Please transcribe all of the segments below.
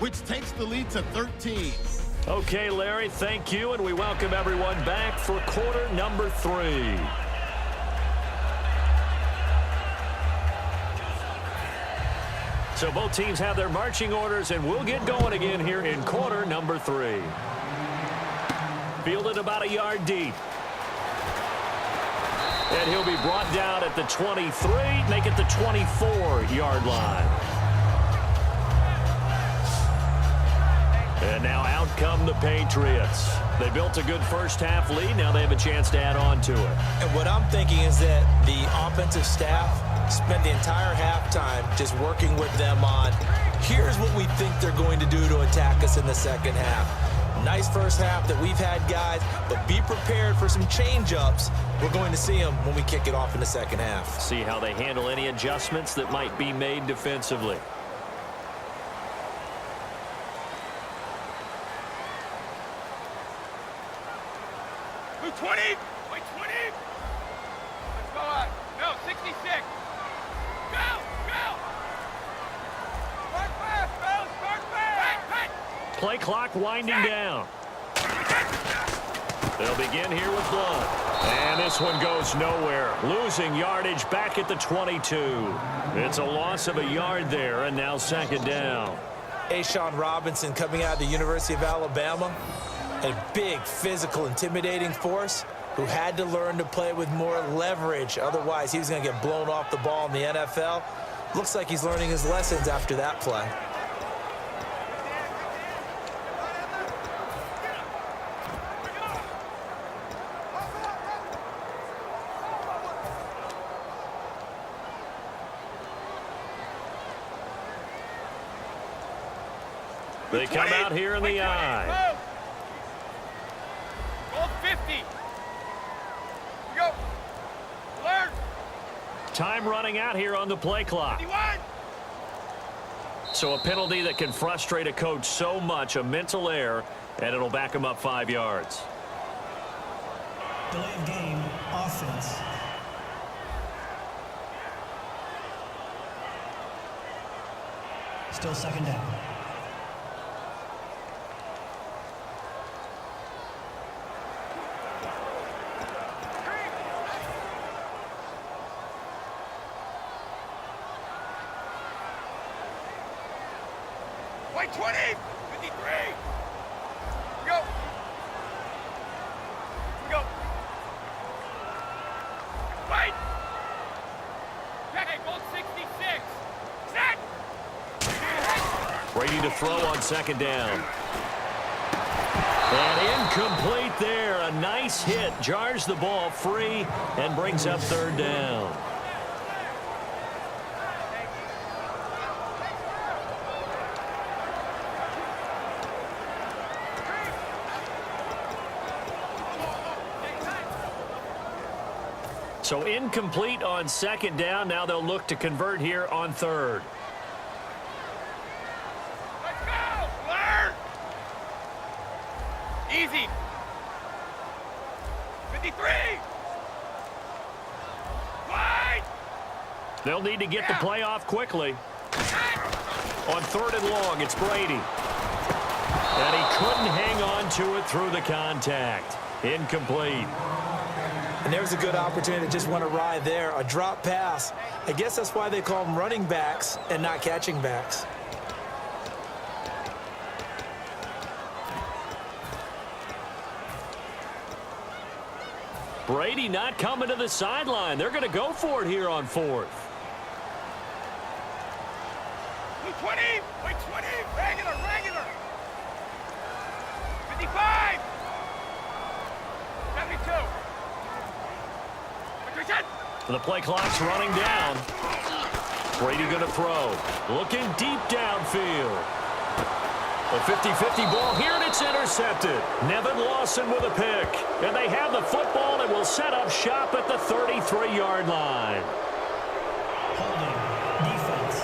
which takes the lead to 13. Okay, Larry, thank you, and we welcome everyone back for quarter number 3. So both teams have their marching orders, and we'll get going again here in quarter number 3. Fielded about a yard deep. And he'll be brought down at the 23, make it the 24-yard line. And now out come the Patriots. They built a good first-half lead. Now they have a chance to add on to it. And what I'm thinking is that the offensive staff spent the entire halftime just working with them on, here's what we think they're going to do to attack us in the second half. Nice first half that we've had, guys, but be prepared for some change-ups. We're going to see them when we kick it off in the second half. See how they handle any adjustments that might be made defensively. Wait, 20? Wait, 20? Let's go on. No, 66. Go! Go! Start fast, Bill! Start fast! Play clock winding down. They'll begin here with blood. And this one goes nowhere. Losing yardage back at the 22. It's a loss of a yard there, and now second down. A'Shawn Robinson coming out of the University of Alabama. A big, physical, intimidating force who had to learn to play with more leverage. Otherwise, he was going to get blown off the ball in the NFL. Looks like he's learning his lessons after that play. They come out here in the eye. Goal 50. Go. Learn. Time running out here on the play clock. 51. So a penalty that can frustrate a coach so much, a mental error, and it'll back him up 5 yards. Delay of game, offense. Still second down. Wait, 20. 53. Go. Go. Wait. Okay, goal 66. Set. Brady to throw on second down. And incomplete there. A nice hit. Jars the ball free and brings up third down. So incomplete on second down. Now they'll look to convert here on third. Let's go. Learn. Easy. 53. Wide. They'll need to get the play off quickly. On third and long, it's Brady. And he couldn't hang on to it through the contact. Incomplete. And there's a good opportunity to just want to ride there. A drop pass. I guess that's why they call them running backs and not catching backs. Brady not coming to the sideline. They're going to go for it here on fourth. Wait, 20. Wait, 20. Regular, regular. 55. 72. The play clock's running down. Brady going to throw. Looking deep downfield. A 50-50 ball here, and it's intercepted. Nevin Lawson with a pick. And they have the football and will set up shop at the 33-yard line. Holding. Defense.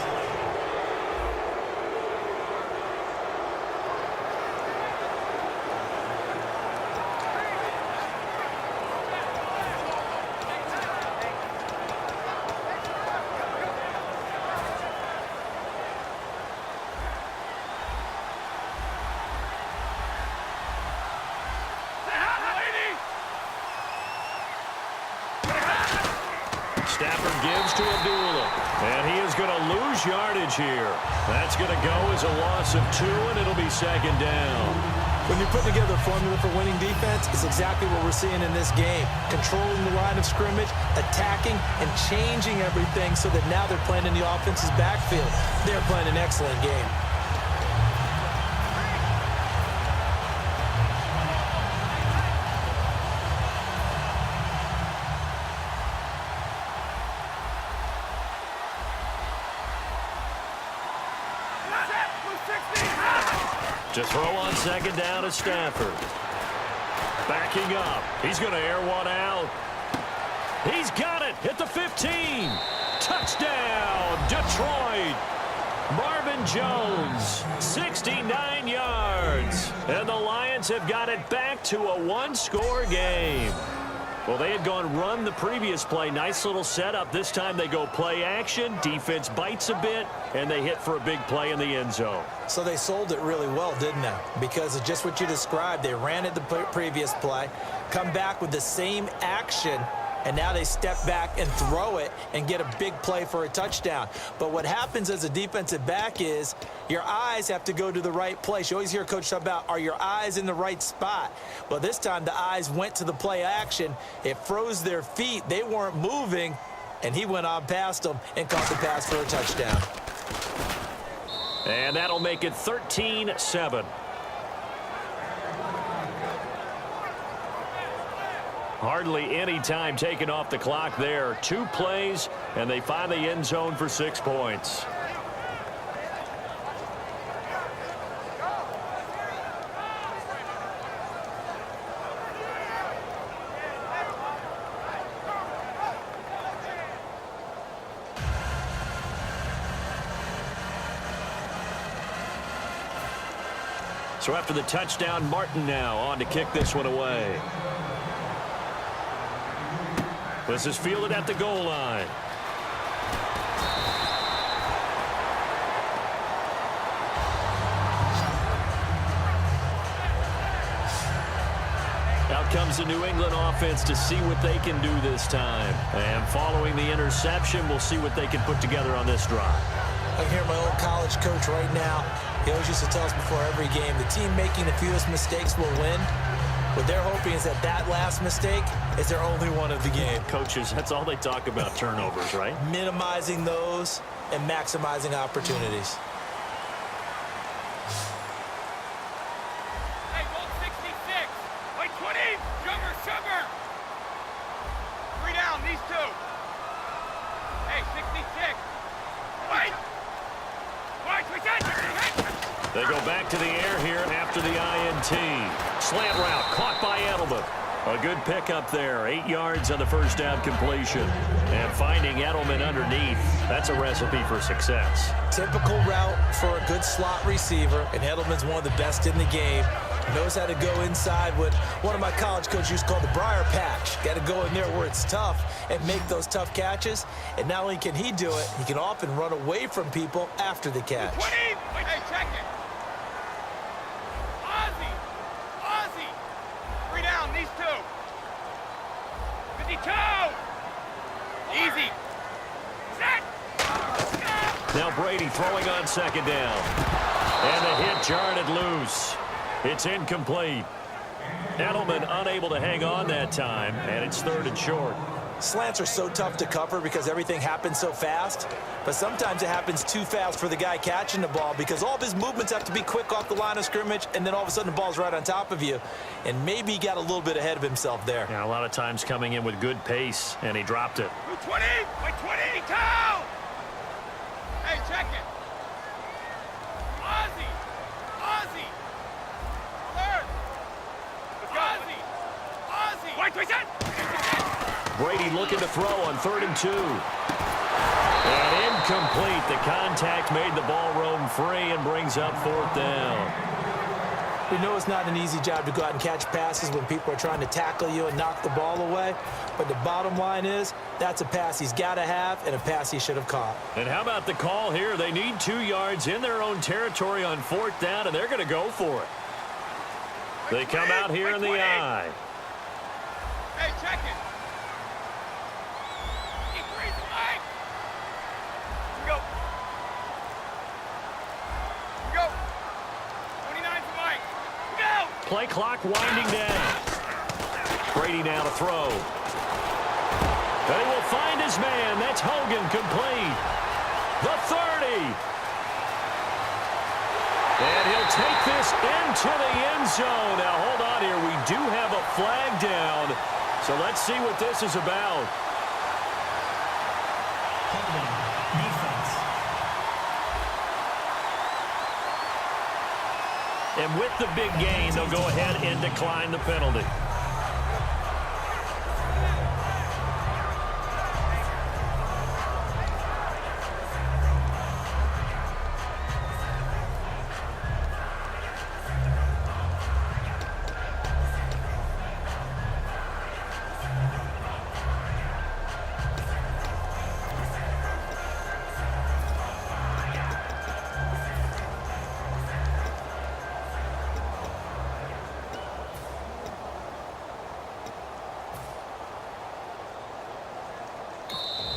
Stafford gives to Abdullah. And he is going to lose yardage here. That's going to go as a loss of 2, and it'll be second down. When you're putting together a formula for winning defense, it's exactly what we're seeing in this game. Controlling the line of scrimmage, attacking, and changing everything so that now they're playing in the offense's backfield. They're playing an excellent game. To throw on second down is Stafford. Backing up. He's going to air one out. He's got it at the 15. Touchdown, Detroit. Marvin Jones, 69 yards. And the Lions have got it back to a one-score game. Well, they had gone run the previous play. Nice little setup. This time they go play action. Defense bites a bit, and they hit for a big play in the end zone. So they sold it really well, didn't they? Because of just what you described. They ran it the previous play, come back with the same action, and now they step back and throw it and get a big play for a touchdown. But what happens as a defensive back is your eyes have to go to the right place. You always hear Coach talk about, are your eyes in the right spot? Well, this time the eyes went to the play action. It froze their feet. They weren't moving, and he went on past them and caught the pass for a touchdown. And that'll make it 13-7. Hardly any time taken off the clock there. 2 plays, and they find the end zone for 6 points. So after the touchdown, Martin now on to kick this one away. This is fielded at the goal line. Out comes the New England offense to see what they can do this time. And following the interception, we'll see what they can put together on this drive. I hear my old college coach right now. He always used to tell us before every game, the team making the fewest mistakes will win. What they're hoping is that that last mistake is their only one of the game. Coaches, that's all they talk about, turnovers, right? Minimizing those and maximizing opportunities. Hey, Gold 66. Wait, 20. Sugar. 3 down, these 2. Hey, 66. Wait. They go back to the air here after the INT. Slant route caught by Edelman. A good pickup there. 8 yards on the first down completion. And finding Edelman underneath, that's a recipe for success. Typical route for a good slot receiver, and Edelman's one of the best in the game. Knows how to go inside what one of my college coaches used to call the briar patch. Got to go in there where it's tough and make those tough catches. And not only can he do it, he can often run away from people after the catch. 20. Wait, hey, check it. Ozzie. 3 down, these 2. 52. Easy. Set. Now Brady throwing on second down. And the hit jarred loose. It's incomplete. Edelman unable to hang on that time, and it's 3rd and short. Slants are so tough to cover because everything happens so fast, but sometimes it happens too fast for the guy catching the ball because all of his movements have to be quick off the line of scrimmage, and then all of a sudden the ball's right on top of you, and maybe he got a little bit ahead of himself there. Yeah, a lot of times coming in with good pace, and he dropped it. 20. Wait, 20. Toe. Hey, check it. Ozzie. Ozzie. Wait, Brady looking to throw on 3rd and 2. And incomplete. The contact made the ball roam free and brings up 4th down. We know it's not an easy job to go out and catch passes when people are trying to tackle you and knock the ball away. But the bottom line is that's a pass he's got to have and a pass he should have caught. And how about the call here? They need 2 yards in their own territory on 4th down, and they're going to go for it. They come out here in the eye. Hey, check it. Play clock winding down. Brady now to throw. And he will find his man. That's Hogan, complete. The 30. And he'll take this into the end zone. Now, hold on here. We do have a flag down. So let's see what this is about. Holding. Defense. And with the big gain, they'll go ahead and decline the penalty.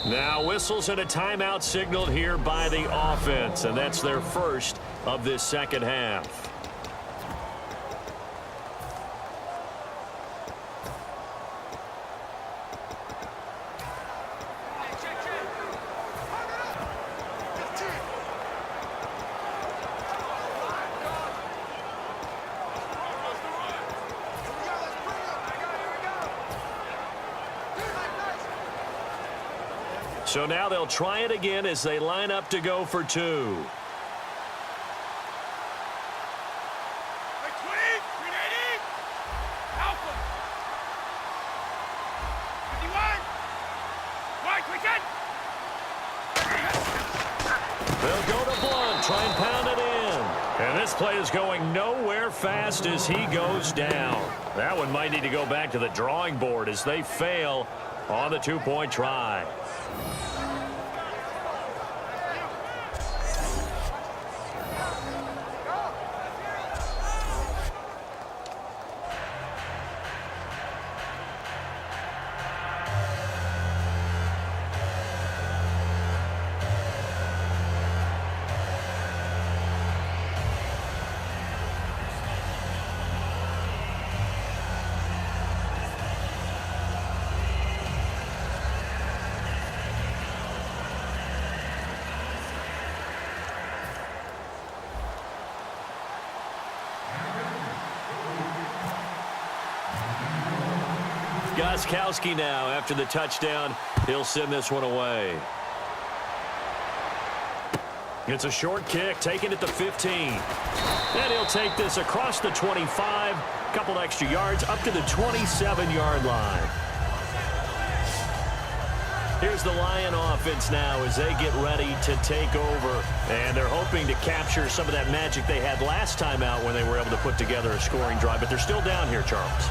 Now whistles and a timeout signaled here by the offense, and that's their first of this second half. So now they'll try it again as they line up to go for two. They'll go to Blunt, try and pound it in. And this play is going nowhere fast as he goes down. That one might need to go back to the drawing board as they fail on the two-point try. Gostkowski now after the touchdown. He'll send this one away. It's a short kick taken at the 15. And he'll take this across the 25. Couple extra yards up to the 27-yard line. Here's the Lion offense now as they get ready to take over. And they're hoping to capture some of that magic they had last time out when they were able to put together a scoring drive. But they're still down here, Charles.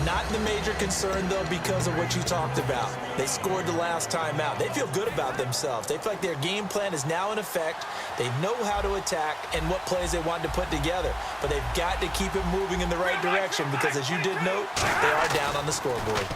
Not the major concern, though, because of what you talked about. They scored the last time out. They feel good about themselves. They feel like their game plan is now in effect. They know how to attack and what plays they want to put together. But they've got to keep it moving in the right direction because, as you did note, they are down on the scoreboard.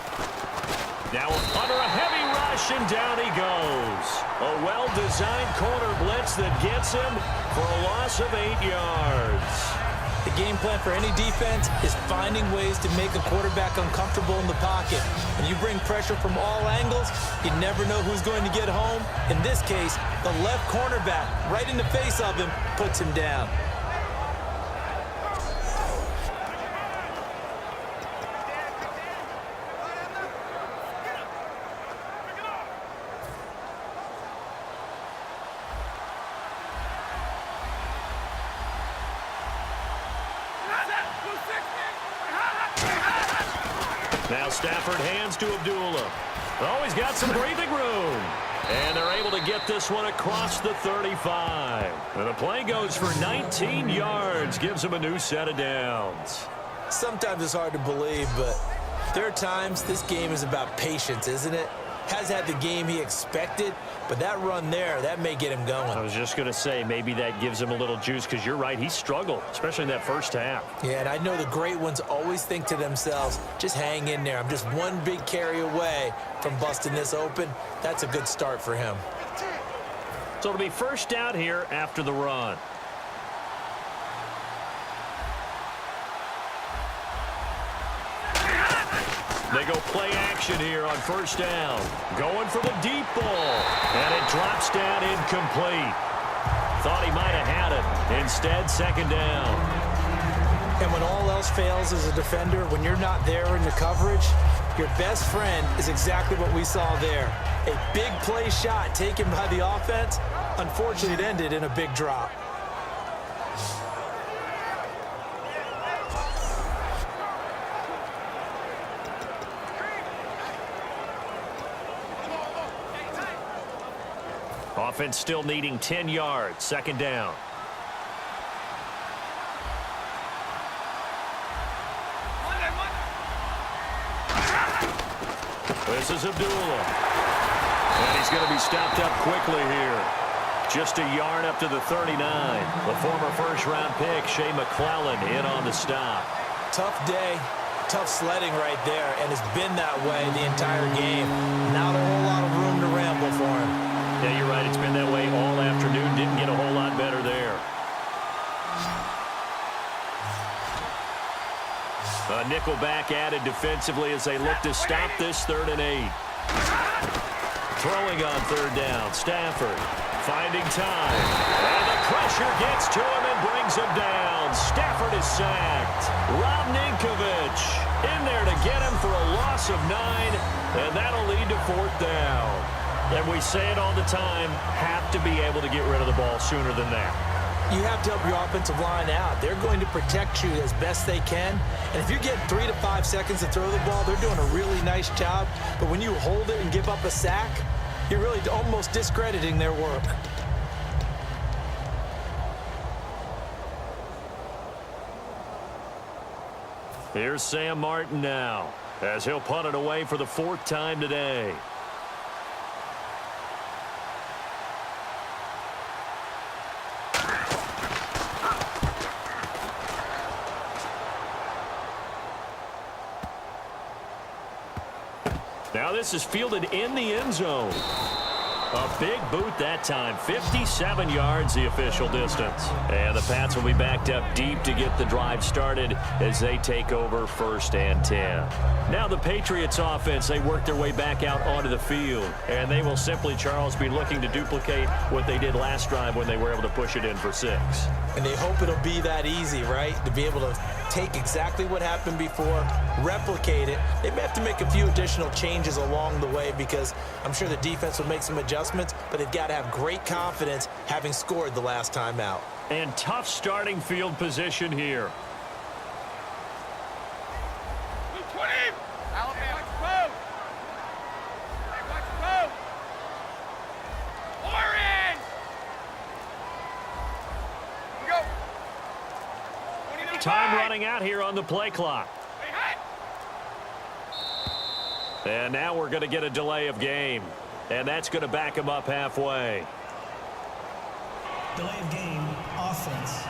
Now under a heavy rush, and down he goes. A well-designed corner blitz that gets him for a loss of 8 yards. The game plan for any defense is finding ways to make a quarterback uncomfortable in the pocket. When you bring pressure from all angles, you never know who's going to get home. In this case, the left cornerback, right in the face of him, puts him down. Now Stafford hands to Abdullah. Oh, he's got some breathing room. And they're able to get this one across the 35. And the play goes for 19 yards. Gives him a new set of downs. Sometimes it's hard to believe, but there are times this game is about patience, isn't it? Has had the game he expected, but that run there, that may get him going. I was just going to say, maybe that gives him a little juice because you're right, he struggled, especially in that first half. Yeah, and I know the great ones always think to themselves, just hang in there. I'm just one big carry away from busting this open. That's a good start for him. So it'll be first down here after the run. They go play action here on first down. Going for the deep ball. And it drops down incomplete. Thought he might have had it. Instead, second down. And when all else fails as a defender, when you're not there in the coverage, your best friend is exactly what we saw there. A big play shot taken by the offense. Unfortunately, it ended in a big drop. Offense still needing 10 yards. Second down. This is Abdullah. And he's going to be stopped up quickly here. Just a yard up to the 39. The former first-round pick, Shea McClellan, in on the stop. Tough day, tough sledding right there, and it's been that way the entire game. Not a whole lot of room to ramble for him. Yeah, you're right. It's been that way all afternoon. Didn't get a whole lot better there. A nickel back added defensively as they look to stop this 3rd and 8. Throwing on third down. Stafford finding time. And the pressure gets to him and brings him down. Stafford is sacked. Rob Ninkovich in there to get him for a loss of 9. And that'll lead to 4th down. And we say it all the time, have to be able to get rid of the ball sooner than that. You have to help your offensive line out. They're going to protect you as best they can. And if you get 3 to 5 seconds to throw the ball, they're doing a really nice job. But when you hold it and give up a sack, you're really almost discrediting their work. Here's Sam Martin now, as he'll punt it away for the 4th time today. Now this is fielded in the end zone. A big boot that time. 57 yards the official distance. And the Pats will be backed up deep to get the drive started as they take over 1st and 10. Now the Patriots offense, they work their way back out onto the field. And they will simply, Charles, be looking to duplicate what they did last drive when they were able to push it in for 6. And they hope it'll be that easy, right? To be able to take exactly what happened before, replicate it. They may have to make a few additional changes along the way because I'm sure the defense will make some adjustments, but they've got to have great confidence having scored the last time out. And tough starting field position here. Time running out here on the play clock. And now we're going to get a delay of game. And that's going to back him up halfway. Delay of game, offense.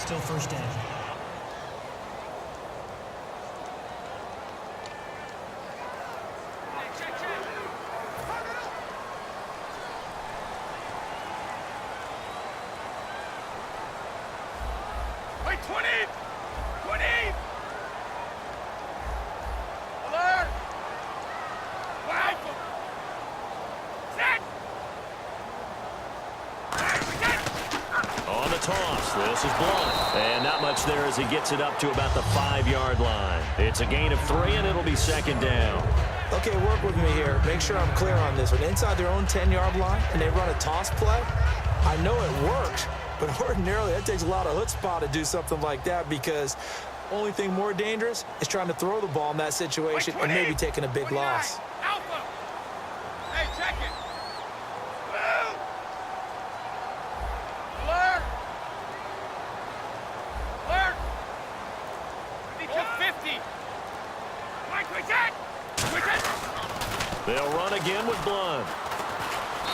Still first down. This is Blunt. And not much there as he gets it up to about the 5-yard line. It's a gain of 3, and it'll be second down. Okay, work with me here. Make sure I'm clear on this one. Inside their own 10-yard line, and they run a toss play, I know it works, but ordinarily that takes a lot of chutzpah to do something like that because the only thing more dangerous is trying to throw the ball in that situation and maybe taking a big loss. Alpha. Hey, check it. Move. Alert. Alert. 50. Mike, quick it. They'll run again with Blunt.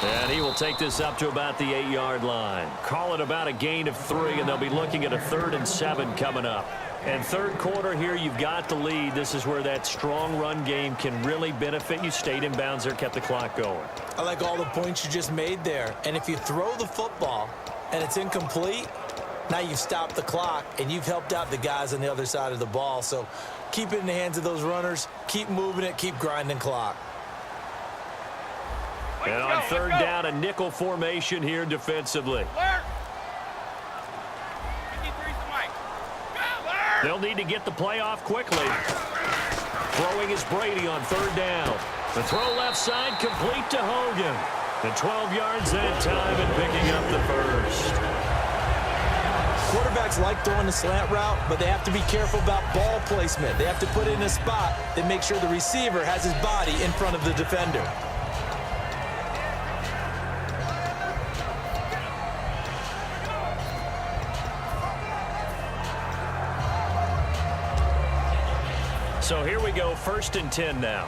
And he will take this up to about the 8-yard line. Call it about a gain of 3, and they'll be looking at a 3rd and 7 coming up. And third quarter here, you've got the lead. This is where that strong run game can really benefit you. Stayed in bounds there, kept the clock going. I like all the points you just made there. And if you throw the football and it's incomplete, Now you've stopped the clock, and you've helped out the guys on the other side of the ball. So keep it in the hands of those runners. Keep moving it. Keep grinding clock. And on third down, a nickel formation here defensively. They'll need to get the play off quickly. Throwing is Brady on third down. The throw left side complete to Hogan. And 12 yards that time and picking up the first. Quarterbacks like throwing the slant route, but they have to be careful about ball placement. They have to put it in a spot that makes sure the receiver has his body in front of the defender. So here we go, 1st and 10 now.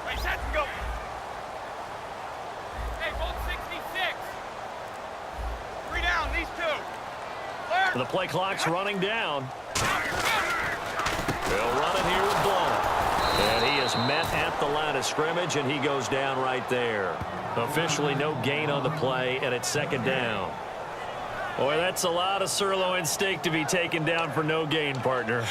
Wait, set and go. Hey, bolt 66. 3 down, these 2. Clear. The play clock's running down. They'll run it here with Blount. And he is met at the line of scrimmage, and he goes down right there. Officially no gain on the play, and it's 2nd down. Boy, that's a lot of sirloin steak to be taken down for no gain, partner.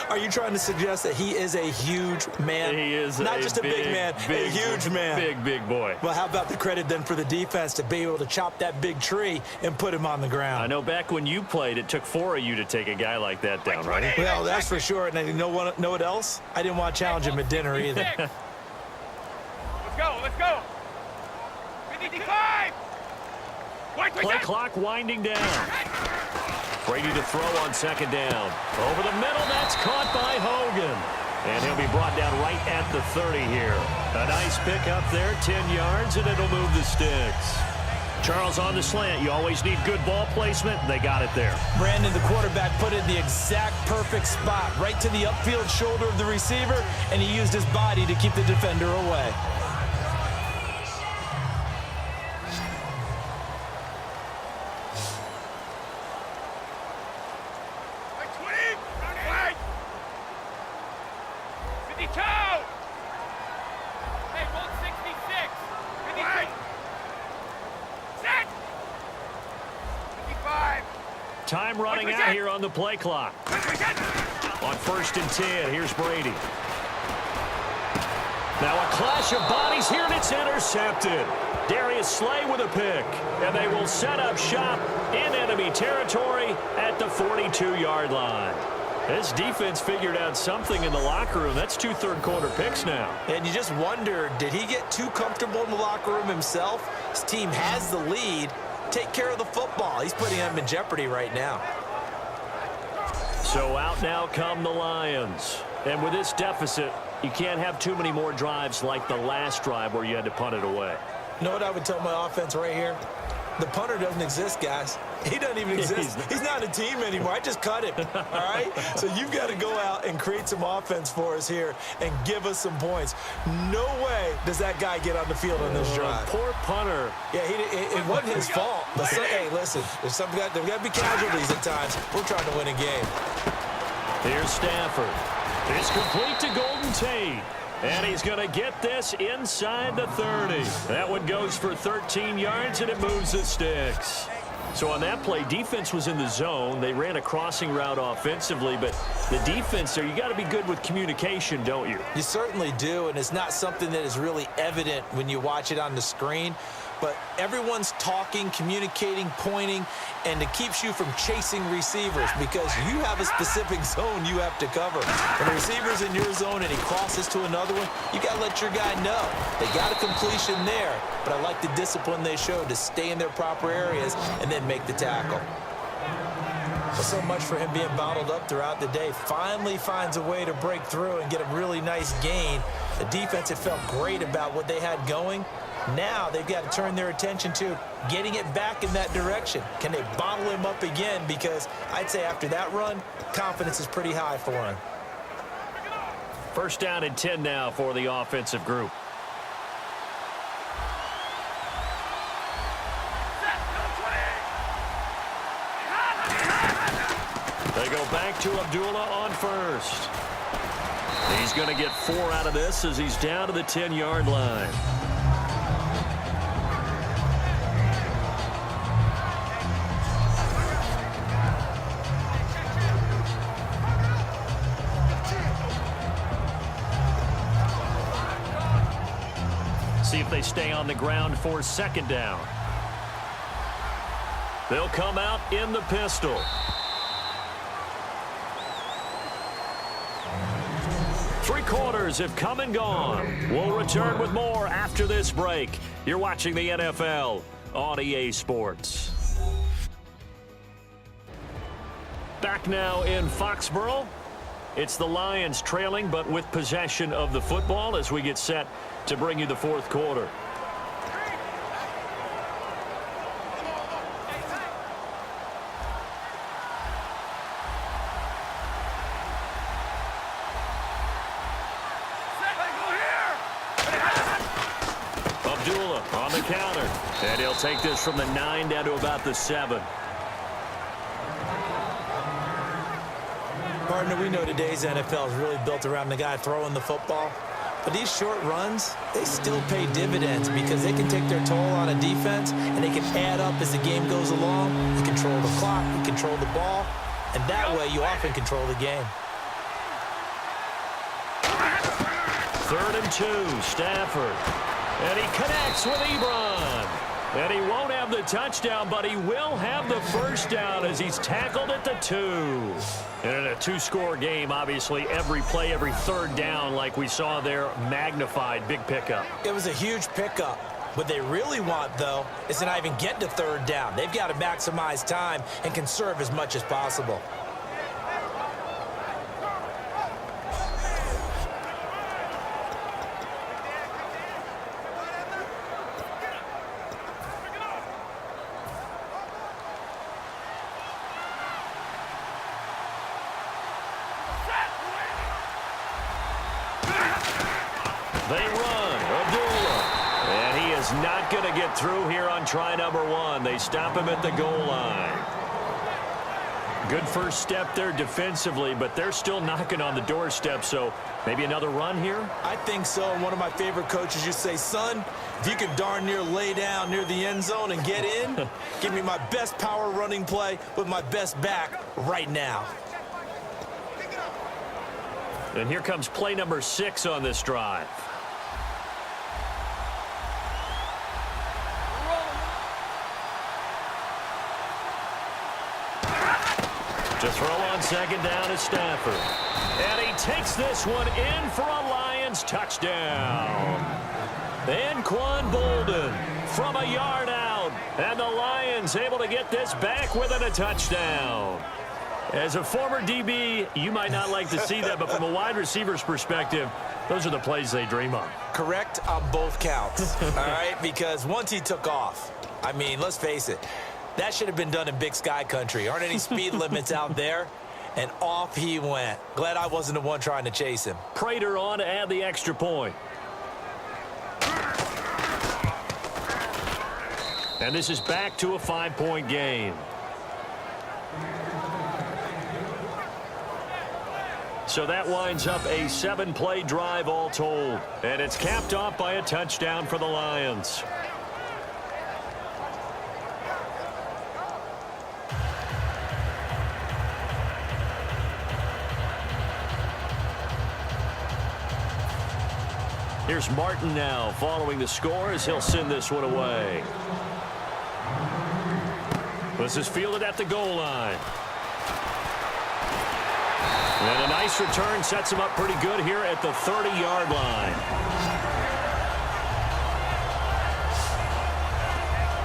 Are you trying to suggest that he is a huge man? He is not just a big man, a huge man. Big boy. Well, how about the credit then for the defense to be able to chop that big tree and put him on the ground? I know back when you played, it took 4 of you to take a guy like that down, right? Well, that's for sure. And you know what else? I didn't want to challenge him at dinner either. Let's go, let's go. 55. Play clock winding down. Brady to throw on 2nd down. Over the middle, that's caught by Hogan. And he'll be brought down right at the 30 here. A nice pick up there, 10 yards, and it'll move the sticks. Charles, on the slant, you always need good ball placement. They got it there. Brandon, the quarterback, put it in the exact perfect spot, right to the upfield shoulder of the receiver, and he used his body to keep the defender away. Time running out here on the play clock. On 1st and 10, here's Brady. Now a clash of bodies here, and it's intercepted. Darius Slay with a pick. And they will set up shop in enemy territory at the 42-yard line. This defense figured out something in the locker room. That's 2 third-quarter picks now. And you just wonder, did he get too comfortable in the locker room himself? His team has the lead. Take care of the football. He's putting them in jeopardy right now. So out now come the Lions. And with this deficit, you can't have too many more drives like the last drive where you had to punt it away. You know what I would tell my offense right here? The punter doesn't exist, guys. He doesn't even exist. He's not a team anymore. I just cut him, all right? So you've got to go out and create some offense for us here and give us some points. No way does that guy get on the field on this drive. Poor punter. Yeah, it wasn't his fault. But hey, listen, there's got to be casualties at times. We're trying to win a game. Here's Stafford. It's complete to Golden Tate. And he's going to get this inside the 30. That one goes for 13 yards, and it moves the sticks. So on that play, defense was in the zone. They ran a crossing route offensively, but the defense there, you got to be good with communication, don't you? You certainly do, and it's not something that is really evident when you watch it on the screen. But everyone's talking, communicating, pointing, and it keeps you from chasing receivers because you have a specific zone you have to cover. When the receiver's in your zone and he crosses to another one, you got to let your guy know. They got a completion there, but I like the discipline they showed to stay in their proper areas and then make the tackle. Well, so much for him being bottled up throughout the day. Finally finds a way to break through and get a really nice gain. The defense had felt great about what they had going. Now they've got to turn their attention to getting it back in that direction. Can they bottle him up again? Because I'd say after that run, confidence is pretty high for him. 1st down and 10 now for the offensive group. They go back to Abdullah on 1st. He's going to get 4 out of this as he's down to the 10-yard line. See if they stay on the ground for second down. They'll come out in the pistol. Three quarters have come and gone. We'll return with more after this break. You're watching the NFL on EA Sports. Back now in Foxborough. It's the Lions trailing, but with possession of the football as we get set to bring you the fourth quarter. On the counter. And he'll take this from the 9 down to about the 7. Partner, we know today's NFL is really built around the guy throwing the football. But these short runs, they still pay dividends because they can take their toll on a defense and they can add up as the game goes along. You control the clock, you control the ball, and that way you often control the game. 3rd and 2, Stafford. And he connects with Ebron. And he won't have the touchdown, but he will have the first down as he's tackled at the 2. And in a 2-score game, obviously, every play, every 3rd down, like we saw there, magnified, big pickup. It was a huge pickup. What they really want, though, is to not even get to 3rd down. They've got to maximize time and conserve as much as possible. They run. Abdullah. And he is not going to get through here on try number 1. They stop him at the goal line. Good first step there defensively, but they're still knocking on the doorstep, so maybe another run here? I think so. And one of my favorite coaches used to say, son, if you can darn near lay down near the end zone and get in, give me my best power running play with my best back right now. And here comes play number 6 on this drive. To throw on second down is Stafford. And he takes this one in for a Lions touchdown. Anquan Bolden from a yard out. And the Lions able to get this back within a touchdown. As a former DB, you might not like to see that, but from a wide receiver's perspective, those are the plays they dream of. Correct on both counts, all right? Because once he took off, I mean, let's face it, that should have been done in Big Sky Country. Aren't any speed limits out there? And off he went. Glad I wasn't the one trying to chase him. Prater on to add the extra point. And this is back to a 5-point game. So that winds up a 7-play drive all told. And it's capped off by a touchdown for the Lions. Here's Martin now following the score as he'll send this one away. This is fielded at the goal line. And a nice return sets him up pretty good here at the 30-yard line.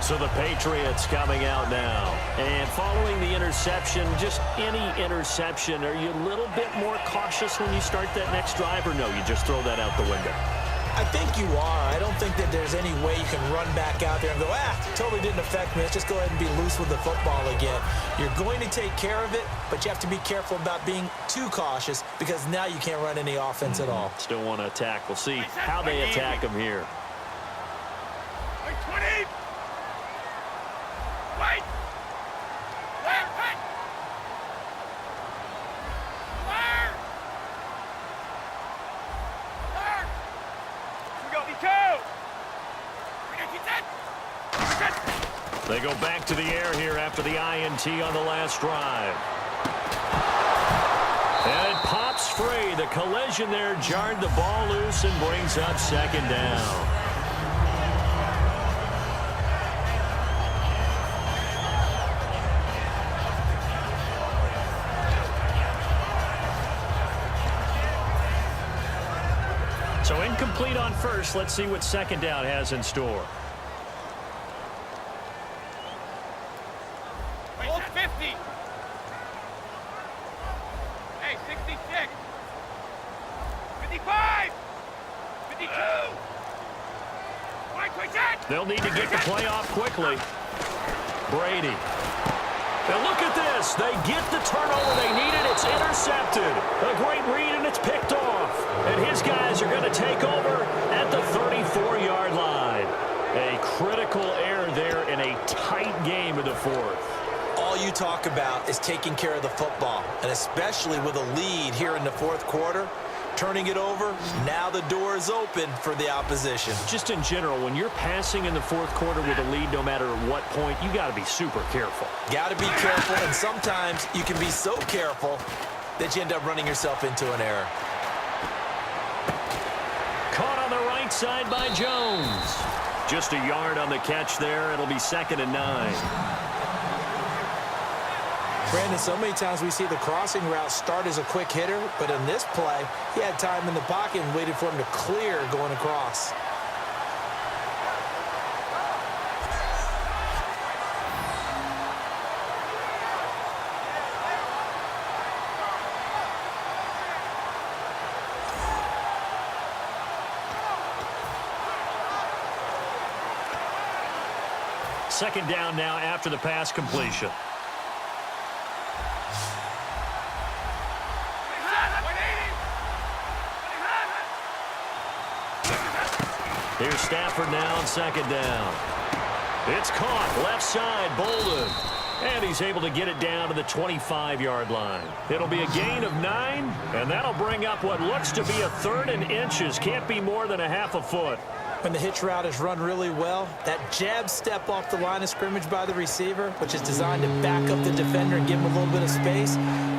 So the Patriots coming out now. And following the interception, just any interception, are you a little bit more cautious when you start that next drive, or no, you just throw that out the window? I think you are. I don't think that there's any way you can run back out there and go, totally didn't affect me. Let's just go ahead and be loose with the football again. You're going to take care of it, but you have to be careful about being too cautious because now you can't run any offense at all. Still want to attack. We'll see how they attack him here. 20. Wait. They go back to the air here after the INT on the last drive. And it pops free. The collision there jarred the ball loose and brings up second down. complete on first. Let's see what second down has in store. Hold 50. Hey, 66. 55. 52. They'll need to get the play off quickly. Brady. Now look at this. They get the turnover they needed. It's intercepted. A great read, and it's picked off. And his guys are going to take over at the 34-yard line. A critical error there in a tight game in the fourth. All you talk about is taking care of the football, and especially with a lead here in the fourth quarter. Turning it over, now the door is open for the opposition. Just in general, when you're passing in the fourth quarter with a lead, no matter what point, you got to be super careful. Got to be careful, and sometimes you can be so careful that you end up running yourself into an error. Caught on the right side by Jones. Just a yard on the catch there. It'll be 2nd and 9. Brandon, so many times we see the crossing route start as a quick hitter, but in this play, he had time in the pocket and waited for him to clear going across. Second down now after the pass completion. Here's Stafford now on 2nd down. It's caught left side, Bolden. And he's able to get it down to the 25-yard line. It'll be a gain of 9, and that'll bring up what looks to be a 3rd and inches. Can't be more than a half a foot. When the hitch route is run really well, that jab step off the line of scrimmage by the receiver, which is designed to back up the defender and give him a little bit of space,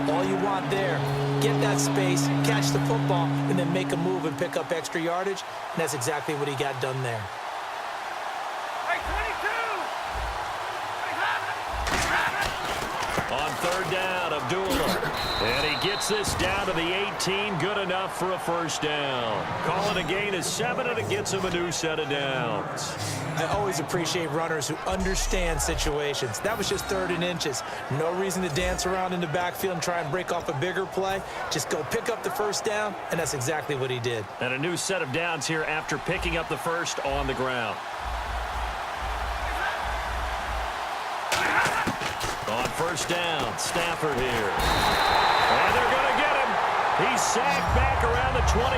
all you want there, get that space, catch the football, and then make a move and pick up extra yardage, and that's exactly what he got done there. On 3rd down, Abdullah. And he gets this down to the 18. Good enough for a 1st down. Calling a gain of 7, and it gets him a new set of downs. I always appreciate runners who understand situations. That was just 3rd and inches. No reason to dance around in the backfield and try and break off a bigger play. Just go pick up the 1st down, and that's exactly what he did. And a new set of downs here after picking up the 1st on the ground. On 1st down, Stafford here. And they're going to get him. He's sacked back around the 28.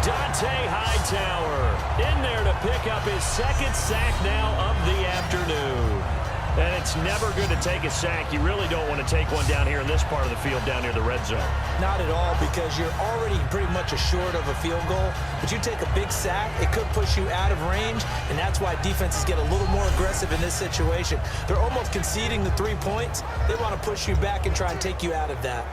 Dante Hightower in there to pick up his 2nd sack now of the afternoon. And it's never good to take a sack. You really don't want to take one down here in this part of the field down near the red zone. Not at all, because you're already pretty much assured of a field goal. But you take a big sack, it could push you out of range, and that's why defenses get a little more aggressive in this situation. They're almost conceding the 3 points. They want to push you back and try and take you out of that.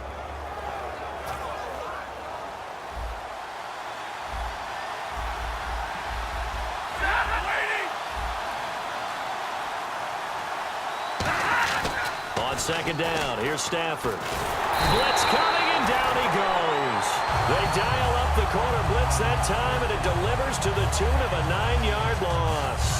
On 2nd down, here's Stafford. Blitz coming, and down he goes. They dial up the corner blitz that time, and it delivers to the tune of a 9-yard loss.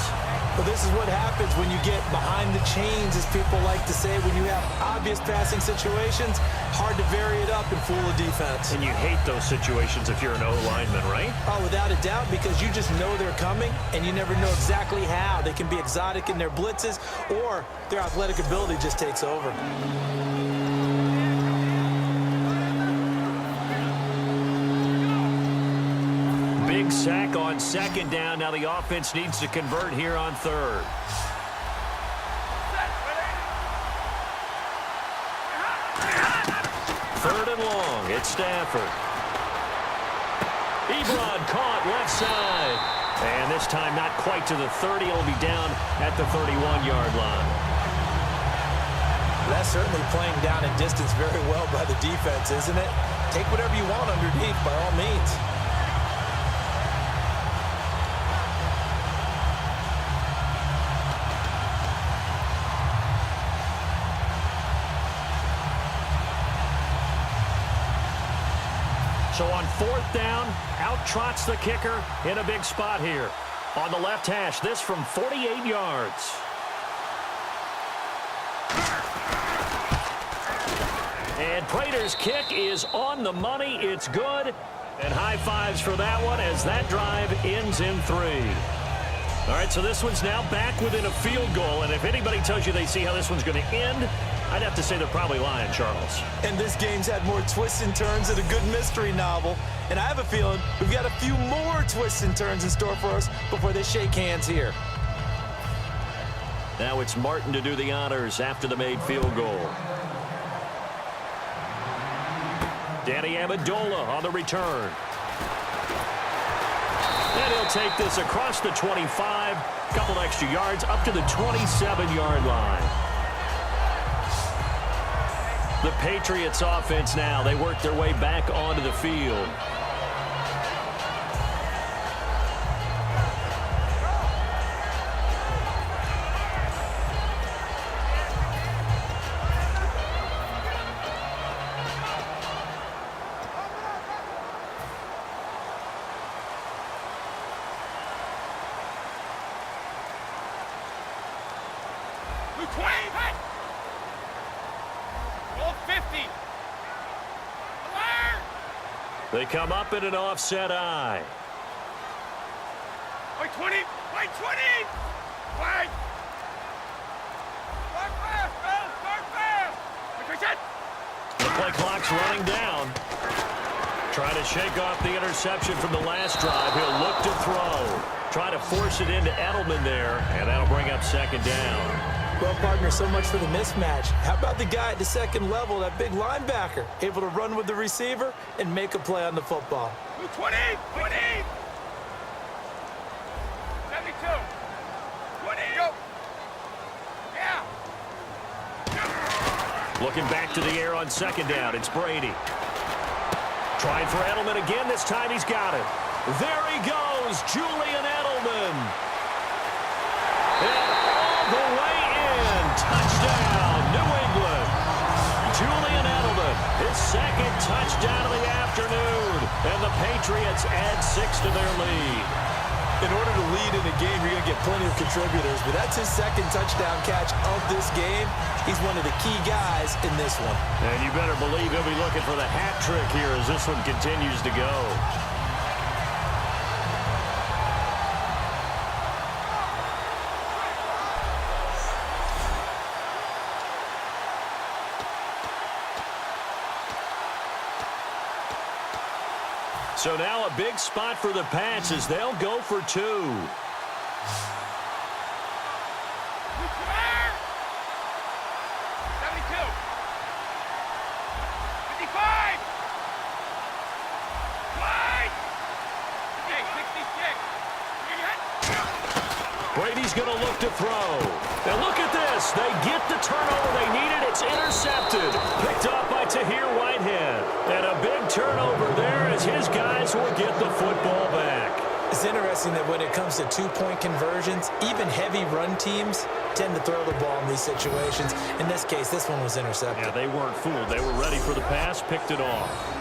Well, this is what happens when you get behind the chains, as people like to say. When you have obvious passing situations, hard to vary it up and fool a defense. And you hate those situations if you're an O-lineman, right? Oh, without a doubt, because you just know they're coming, and you never know exactly how. They can be exotic in their blitzes, or their athletic ability just takes over. Big sack on 2nd down. Now the offense needs to convert here on 3rd. Third and long. It's Stafford. Ebron caught left side. And this time not quite to the 30. It'll be down at the 31-yard line. That's certainly playing down in distance very well by the defense, isn't it? Take whatever you want underneath by all means. So on 4th down, out trots the kicker in a big spot here. On the left hash, this from 48 yards. And Prater's kick is on the money. It's good. And high fives for that one as that drive ends in 3. All right, so this one's now back within a field goal. And if anybody tells you they see how this one's going to end, I'd have to say they're probably lying, Charles. And this game's had more twists and turns than a good mystery novel. And I have a feeling we've got a few more twists and turns in store for us before they shake hands here. Now it's Martin to do the honors after the made field goal. Danny Amendola on the return. And he'll take this across the 25, couple extra yards up to the 27-yard line. The Patriots offense now, they work their way back onto the field. They come up in an offset eye. Wait 20! Wait 20! Wait! Start fast, Bill! Start fast! The play clock's running down. Trying to shake off the interception from the last drive. He'll look to throw. Trying to force it into Edelman there, and that'll bring up 2nd down. Well, partner, so much for the mismatch. How about the guy at the second level, that big linebacker, able to run with the receiver and make a play on the football? 20! 20! 72! 20! Go! Yeah! Looking back to the air on 2nd down. It's Brady. Trying for Edelman again. This time he's got it. There he goes, Julian Edelman. And all the way in. Touchdown, New England. Julian Edelman, his 2nd touchdown of the afternoon. And the Patriots add 6 to their lead. In order to lead in a game, you're going to get plenty of contributors, but that's his 2nd touchdown catch of this game. He's one of the key guys in this one. And you better believe he'll be looking for the hat trick here as this one continues to go. So now a big spot for the Pats as they'll go for 2. 52! 55! Wide! Okay, 66! Brady's going to look to throw. And look at this. They get the turnover they needed. It's intercepted. Picked off by Tahir Whitehead. And a big turnover there as his guys will get the football back. It's interesting that when it comes to two-point conversions, even heavy run teams tend to throw the ball in these situations. In this case, this one was intercepted. Yeah, they weren't fooled. They were ready for the pass, picked it off.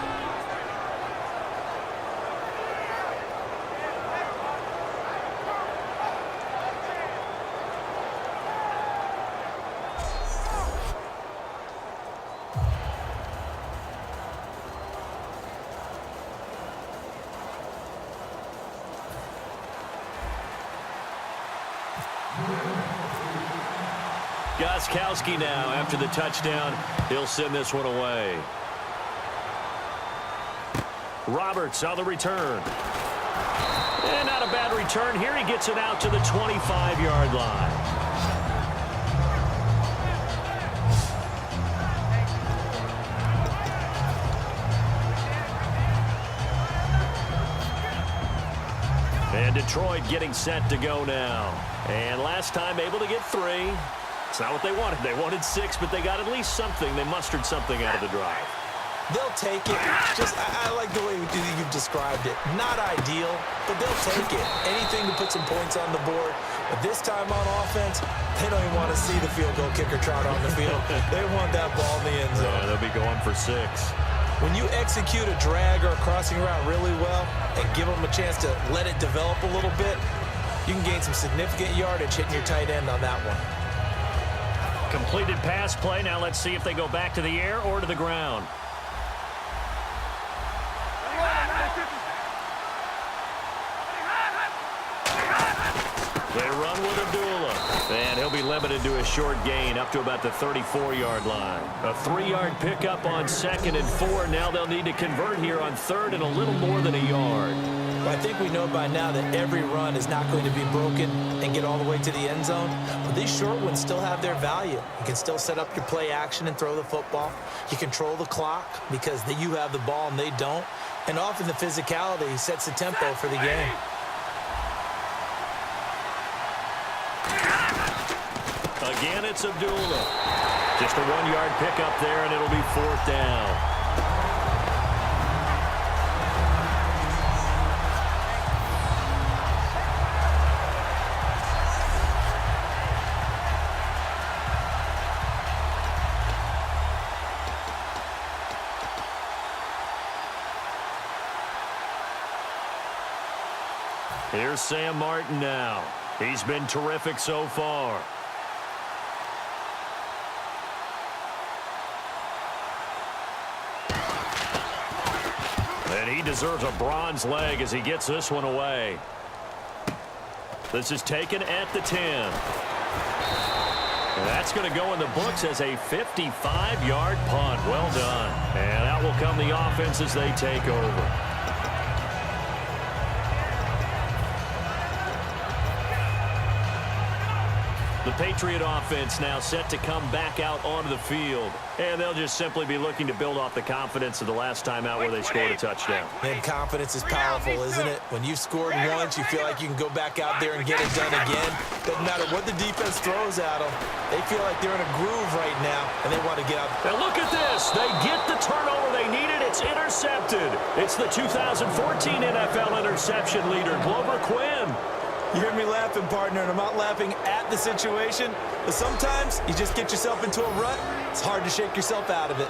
Gostkowski now after the touchdown. He'll send this one away. Roberts on the return. And not a bad return here. He gets it out to the 25-yard line. And Detroit getting set to go now. And last time able to get 3. It's not what they wanted. They wanted 6, but they got at least something. They mustered something out of the drive. They'll take it. I like the way you've described it. Not ideal, but they'll take it. Anything to put some points on the board. But this time on offense, they don't even want to see the field goal kicker trot on the field. They want that ball in the end zone. Yeah, they'll be going for 6. When you execute a drag or a crossing route really well and give them a chance to let it develop a little bit, you can gain some significant yardage hitting your tight end on that one. Completed pass play. Now let's see if they go back to the air or to the ground. They run with Abdullah. And he'll be limited to a short gain up to about the 34-yard line. A 3-yard pickup on 2nd and 4. Now they'll need to convert here on 3rd and a little more than a yard. Well, I think we know by now that every run is not going to be broken and get all the way to the end zone. But these short ones still have their value. You can still set up your play action and throw the football. You control the clock because you have the ball and they don't. And often the physicality sets the tempo for the game. Again, it's Abdullah. Just a 1-yard pickup there, and it'll be 4th down. Here's Sam Martin now. He's been terrific so far. And he deserves a bronze leg as he gets this one away. This is taken at the 10. And that's going to go in the books as a 55-yard punt. Well done. And out will come the offense as they take over. The Patriot offense now set to come back out onto the field. And they'll just simply be looking to build off the confidence of the last time out where they scored a touchdown. And confidence is powerful, isn't it? When you've scored once, you feel like you can go back out there and get it done again. Doesn't matter what the defense throws at them. They feel like they're in a groove right now, and they want to get out. And look at this. They get the turnover they needed. It's intercepted. It's the 2014 NFL interception leader, Glover Quinn. You hear me laughing, partner, and I'm not laughing at the situation, but sometimes you just get yourself into a rut. It's hard to shake yourself out of it.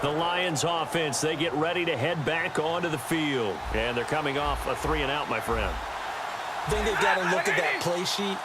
The Lions offense, they get ready to head back onto the field. And they're coming off a 3-and-out, my friend. I think they've got to look at that play sheet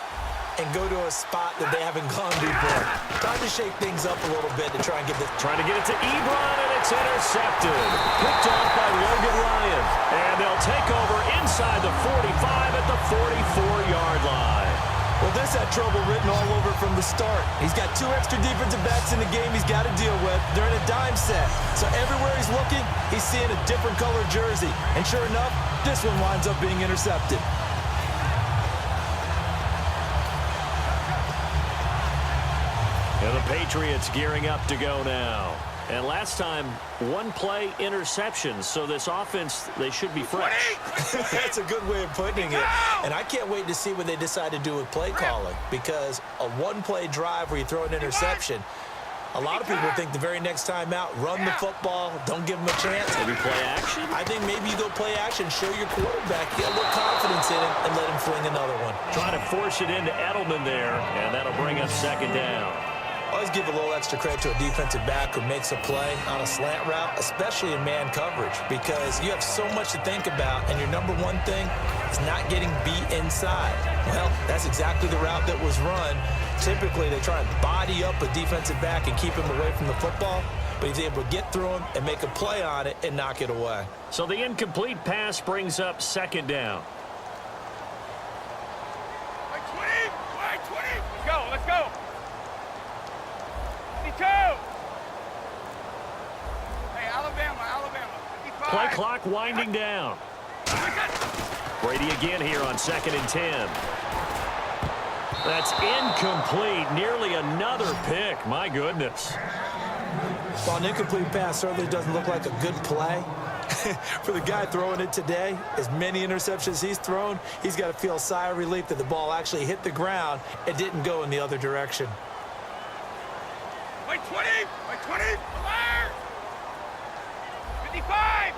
and go to a spot that they haven't gone before. Trying to shake things up a little bit to try and get this. Trying to get it to Ebron, and it's intercepted. Picked off by Logan Ryan. And they'll take over inside the 45 at the 44-yard line. Well, this had trouble written all over from the start. He's got 2 extra defensive backs in the game he's got to deal with. They're in a dime set. So everywhere he's looking, he's seeing a different color jersey. And sure enough, this one winds up being intercepted. And the Patriots gearing up to go now. And last time, 1-play interceptions. So this offense, they should be fresh. That's a good way of putting it. And I can't wait to see what they decide to do with play calling. Because a 1-play drive where you throw an interception, a lot of people think the very next time out, run the football, don't give them a chance. Maybe play action? I think maybe you go play action, show your quarterback, get a little confidence in him, and let him fling another one. Trying to force it into Edelman there, and that'll bring up 2nd down. Always give a little extra credit to a defensive back who makes a play on a slant route, especially in man coverage, because you have so much to think about, and your number one thing is not getting beat inside. Well, that's exactly the route that was run. Typically, they try and body up a defensive back and keep him away from the football, but he's able to get through him and make a play on it and knock it away. So the incomplete pass brings up 2nd down. Wait, 20. Let's go, let's go. 52. Hey, Alabama. 55. Play clock winding down. Brady again here on 2nd and 10. That's incomplete. Nearly another pick. My goodness. Well, an incomplete pass certainly doesn't look like a good play. For the guy throwing it today, as many interceptions he's thrown, he's got to feel a sigh of relief that the ball actually hit the ground and didn't go in the other direction. Wait, 20. 55.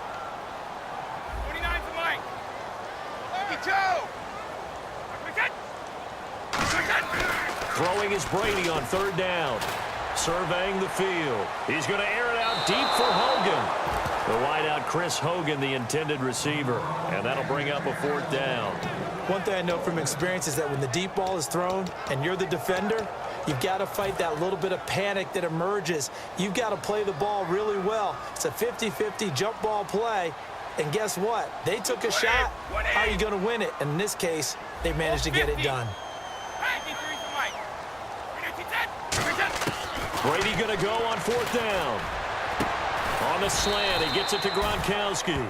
29 for Mike. 52. Throwing is Brady on third down. Surveying the field. He's going to air it out deep for Hogan. The wideout Chris Hogan, the intended receiver. And that'll bring up a fourth down. One thing I know from experience is that when the deep ball is thrown and you're the defender, you've got to fight that little bit of panic that emerges. You've got to play the ball really well. It's a 50-50 jump ball play. And guess what? They took a shot. How are you going to win it? And in this case, they managed to get it done. Brady going to go on fourth down. On the slant, he gets it to Gronkowski.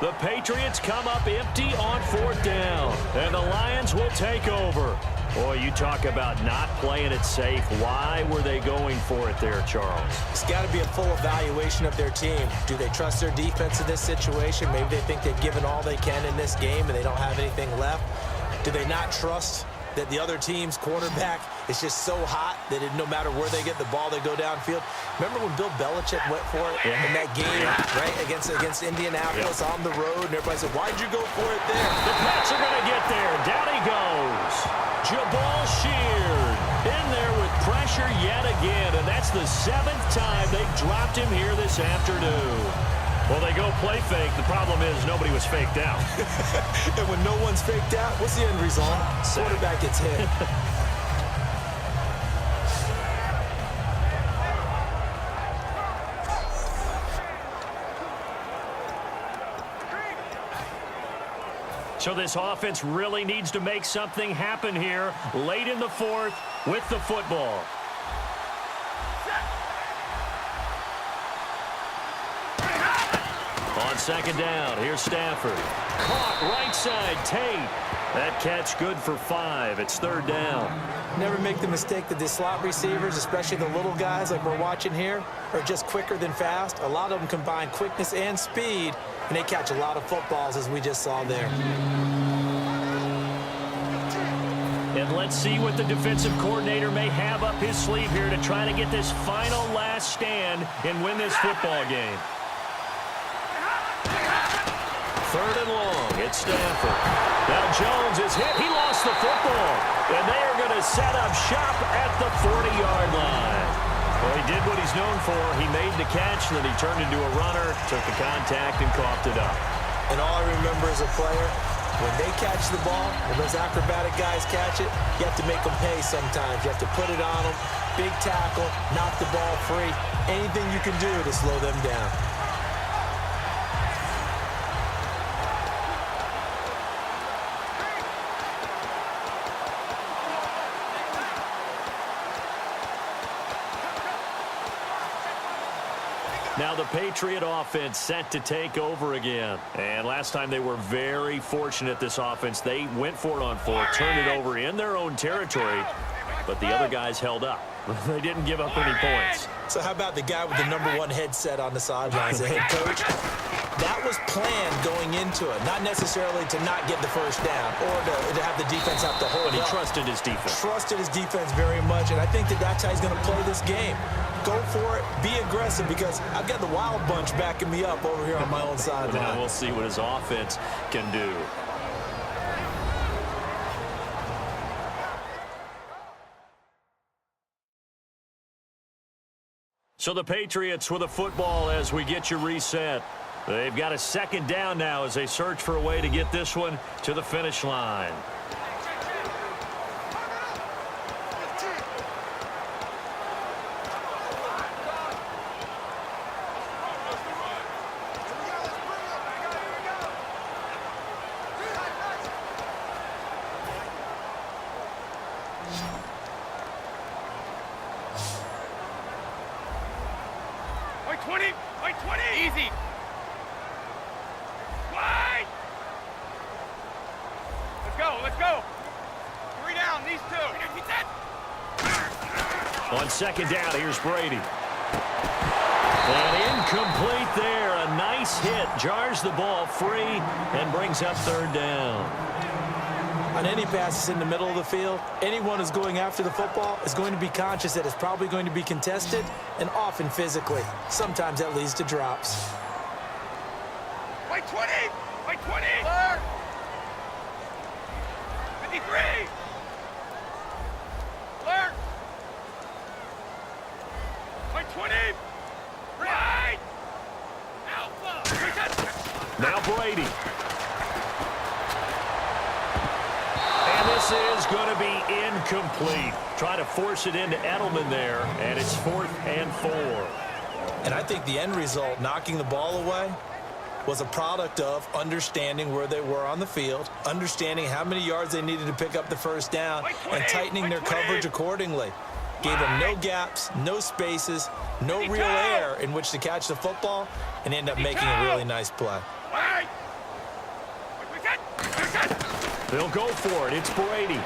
The Patriots come up empty on fourth down, and the Lions will take over. Boy, you talk about not playing it safe. Why were they going for it there, Charles? It's got to be a full evaluation of their team. Do they trust their defense in this situation? Maybe they think they've given all they can in this game and they don't have anything left. Do they not trust that the other team's quarterback is just so hot that no matter where they get the ball, they go downfield? Remember when Bill Belichick went for it in that game, right, against Indianapolis on the road, and everybody said, why'd you go for it there? The Pats are going to get there. Down he goes. Jabal Sheard in there with pressure yet again, and that's the 7th time they've dropped him here this afternoon. Well, they go play fake. The problem is nobody was faked out. And when no one's faked out, what's the end result? Quarterback gets hit. So this offense really needs to make something happen here late in the fourth with the football. On second down, here's Stafford. Caught right side, Tate. That catch good for 5. It's third down. Never make the mistake that the slot receivers, especially the little guys like we're watching here, are just quicker than fast. A lot of them combine quickness and speed, and they catch a lot of footballs, as we just saw there. And let's see what the defensive coordinator may have up his sleeve here to try to get this final last stand and win this football game. Third and long, it's Stafford. Now Jones is hit. He lost the football. And they are going to set up shop at the 40-yard line. Well, he did what he's known for. He made the catch, and then he turned into a runner, took the contact, and coughed it up. And all I remember as a player, when they catch the ball, when those acrobatic guys catch it, you have to make them pay sometimes. You have to put it on them, big tackle, knock the ball free. Anything you can do to slow them down. Now the Patriot offense set to take over again. And last time they were very fortunate, this offense. They went for it on fourth, turned it over in their own territory, but the other guys held up. They didn't give up any points. So how about the guy with the #1 headset on the sidelines, the head coach? That was planned going into it, not necessarily to not get the first down or to have the defense have to hold But he up. trusted his defense. Trusted his defense very much, and I think that's how he's going to play this game. Go for it, be aggressive, because I've got the Wild Bunch backing me up over here on my own sideline. Now we'll see what his offense can do. So the Patriots with a football as we get you reset. They've got a second down now as they search for a way to get this one to the finish line. Wait, 20! Wait, 20! Easy! Wide! Let's go, let's go! 3 down, these 2. On second down, here's Brady. And incomplete there. A nice hit. Jars the ball free and brings up third down. On any passes in the middle of the field, anyone who's going after the football is going to be conscious that it's probably going to be contested, and often physically. Sometimes that leads to drops. Wait, 20! Wait, 20! Clear! 83! Alert! Point 20! Right! Alpha! Now Brady. And this is going to be incomplete. Trying to force it into Edelman there, and it's 4th and 4. And I think the end result, knocking the ball away, was a product of understanding where they were on the field, understanding how many yards they needed to pick up the first down, and tightening their coverage accordingly. Gave them no gaps, no spaces, no real air in which to catch the football, and end up making a really nice play. They'll go for it. It's Brady.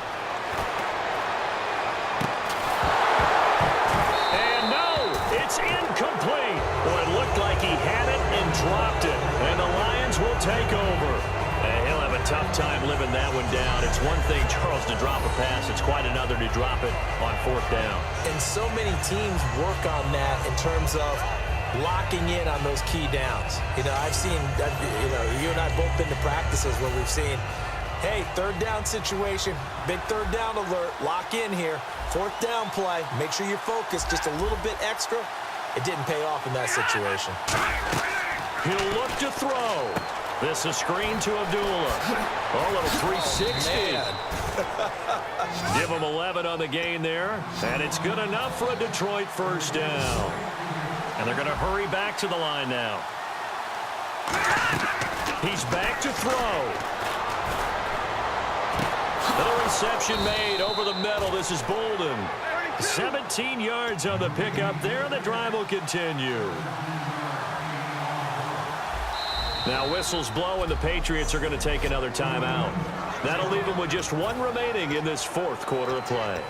And no, it's incomplete. Well, it looked like he had it and dropped it. And the Lions will take over. And he'll have a tough time living that one down. It's one thing, Charles, to drop a pass. It's quite another to drop it on 4th down. And so many teams work on that in terms of locking in on those key downs. You know, I've seen, you and I both been to practices where we've seen, hey, 3rd down situation, big 3rd down alert, lock in here, 4th down play, make sure you're focused just a little bit extra. It didn't pay off in that situation. He'll look to throw. This is screen to Abdullah. Oh, little 360. Give him 11 on the gain there, and it's good enough for a Detroit 1st down. And they're going to hurry back to the line now. He's back to throw. Another reception made over the middle. This is Bolden. 17 yards on the pickup there, and the drive will continue. Now whistles blow, and the Patriots are going to take another timeout. That'll leave them with just 1 remaining in this 4th quarter of play.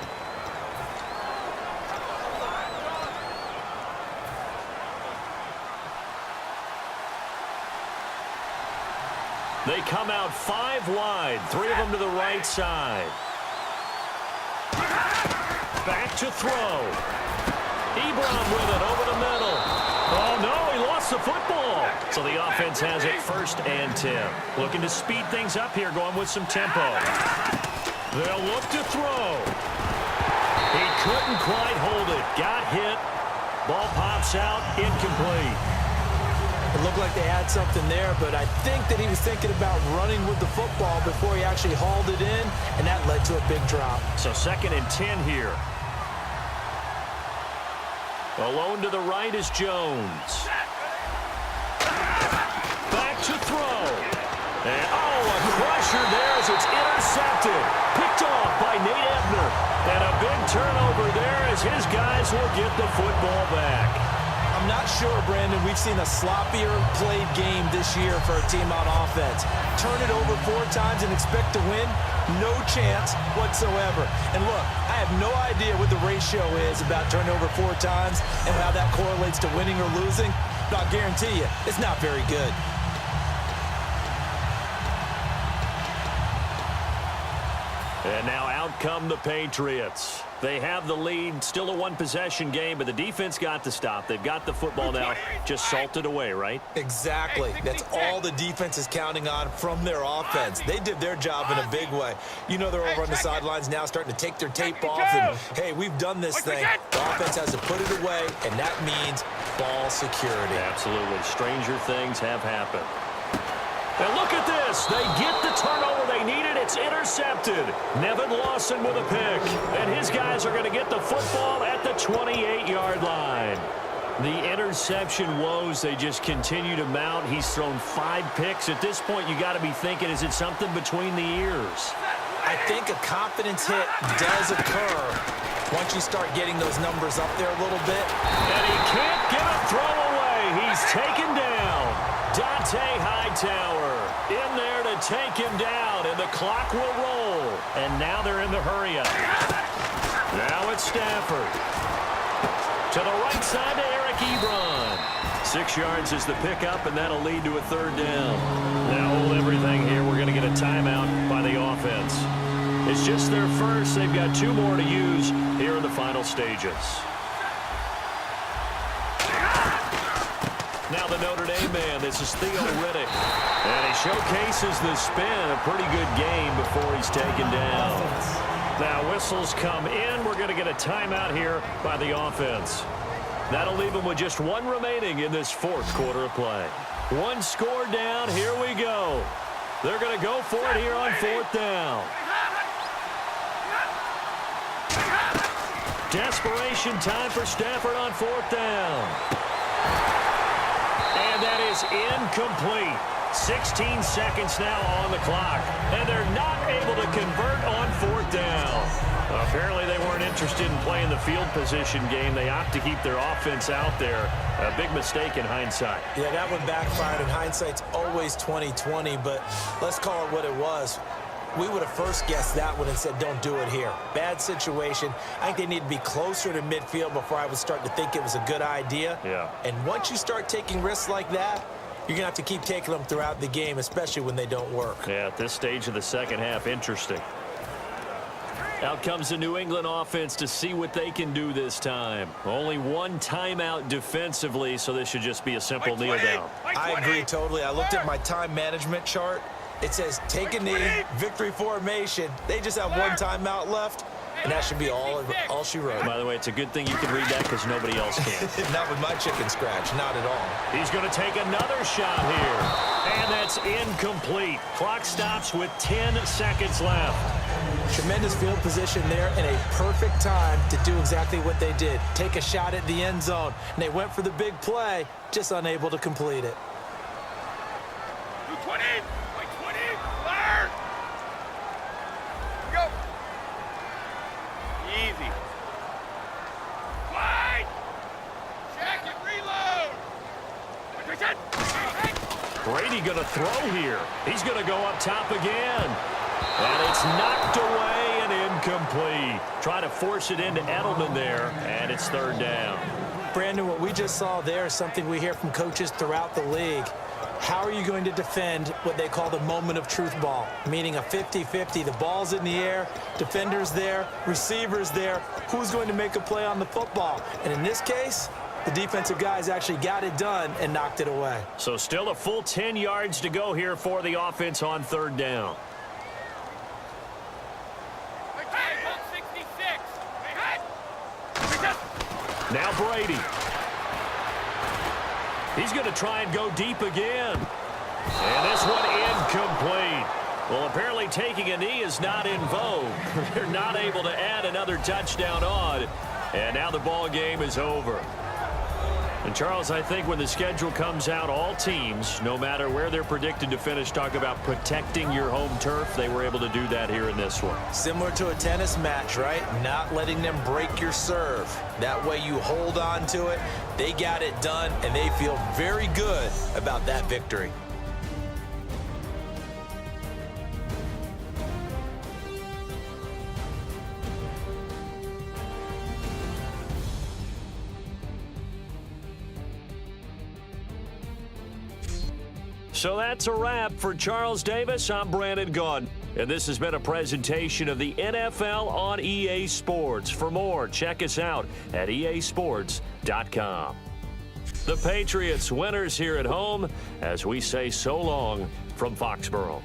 They come out 5 wide, 3 of them to the right side. Back to throw. Ebron with it over the middle. Oh, no, he lost the football. So the offense has it 1st and 10. Looking to speed things up here, going with some tempo. They'll look to throw. He couldn't quite hold it. Got hit. Ball pops out, incomplete. It looked like they had something there, but I think that he was thinking about running with the football before he actually hauled it in, and that led to a big drop. So 2nd and 10 here. Alone to the right is Jones. Back to throw. And, a crusher there as it's intercepted. Picked off by Nate Ebner. And a big turnover there as his guys will get the football back. I'm not sure, Brandon, we've seen a sloppier played game this year for a team on offense. Turn it over 4 times and expect to win? No chance whatsoever. And look, I have no idea what the ratio is about turning over 4 times and how that correlates to winning or losing, but I'll guarantee you, it's not very good. And now out come the Patriots. They have the lead, still a 1-possession game, but the defense got to stop. They've got the football now, just salted away, right? Exactly. That's all the defense is counting on from their offense. They did their job in a big way. You know they're over on the sidelines now starting to take their tape off and, hey, we've done this thing. The offense has to put it away, and that means ball security. Absolutely. Stranger things have happened. And look at this. They get the turnover they needed. It's intercepted. Nevin Lawson with a pick. And his guys are going to get the football at the 28-yard line. The interception woes, they just continue to mount. He's thrown 5 picks. At this point, you got to be thinking, is it something between the ears? I think a confidence hit does occur once you start getting those numbers up there a little bit. And he can't get a throw away. He's taken down. Dante Hightower in there to take him down, and the clock will roll. And now they're in the hurry-up. Now it's Stafford. To the right side to Eric Ebron. 6 yards is the pickup, and that'll lead to a 3rd down. Now hold everything here. We're going to get a timeout by the offense. It's just their first. They've got 2 more to use here in the final stages. Now the Notre Dame man, this is Theo Riddick. And he showcases the spin. A pretty good game before he's taken down. Now whistles come in. We're going to get a timeout here by the offense. That'll leave them with just one remaining in this fourth quarter of play. One score down. Here we go. They're going to go for it here on fourth down. Desperation time for Stafford on fourth down. And that is incomplete. 16 seconds now on the clock. And they're not able to convert on fourth down. Apparently they weren't interested in playing the field position game. They opt to keep their offense out there. A big mistake in hindsight. Yeah, that one backfired, and hindsight's always 20/20, but let's call it what it was. We would have first guessed that one and said, don't do it here. Bad situation. I think they need to be closer to midfield before I would start to think it was a good idea. Yeah. And once you start taking risks like that, you're going to have to keep taking them throughout the game, especially when they don't work. Yeah, at this stage of the second half, interesting. Out comes the New England offense to see what they can do this time. Only one timeout defensively, so this should just be a simple kneel down. I agree totally. I looked at my time management chart. It says take a knee, victory formation. They just have one timeout left, and that should be all she wrote. By the way, it's a good thing you can read that because nobody else can. Not with my chicken scratch, not at all. He's going to take another shot here, and that's incomplete. Clock stops with 10 seconds left. Tremendous field position there and a perfect time to do exactly what they did. Take a shot at the end zone. And they went for the big play, just unable to complete it. 220, 20, learn. Go. Easy. Wide. Check and reload. Brady going to throw here. He's going to go up top again. And it's knocked away and incomplete. Try to force it into Edelman there, and it's third down. Brandon, what we just saw there is something we hear from coaches throughout the league. How are you going to defend what they call the moment of truth ball, meaning a 50-50? The ball's in the air, defenders there, receivers there. Who's going to make a play on the football? And in this case, the defensive guys actually got it done and knocked it away. So still a full 10 yards to go here for the offense on third down. Now Brady. He's going to try and go deep again. And this one incomplete. Well, apparently taking a knee is not in vogue. They're not able to add another touchdown on. And now the ball game is over. And, Charles, I think when the schedule comes out, all teams, no matter where they're predicted to finish, talk about protecting your home turf. They were able to do that here in this one. Similar to a tennis match, right? Not letting them break your serve. That way you hold on to it. They got it done, and they feel very good about that victory. So that's a wrap for Charles Davis. I'm Brandon Gunn, and this has been a presentation of the NFL on EA Sports. For more, check us out at easports.com. The Patriots winners here at home as we say so long from Foxborough.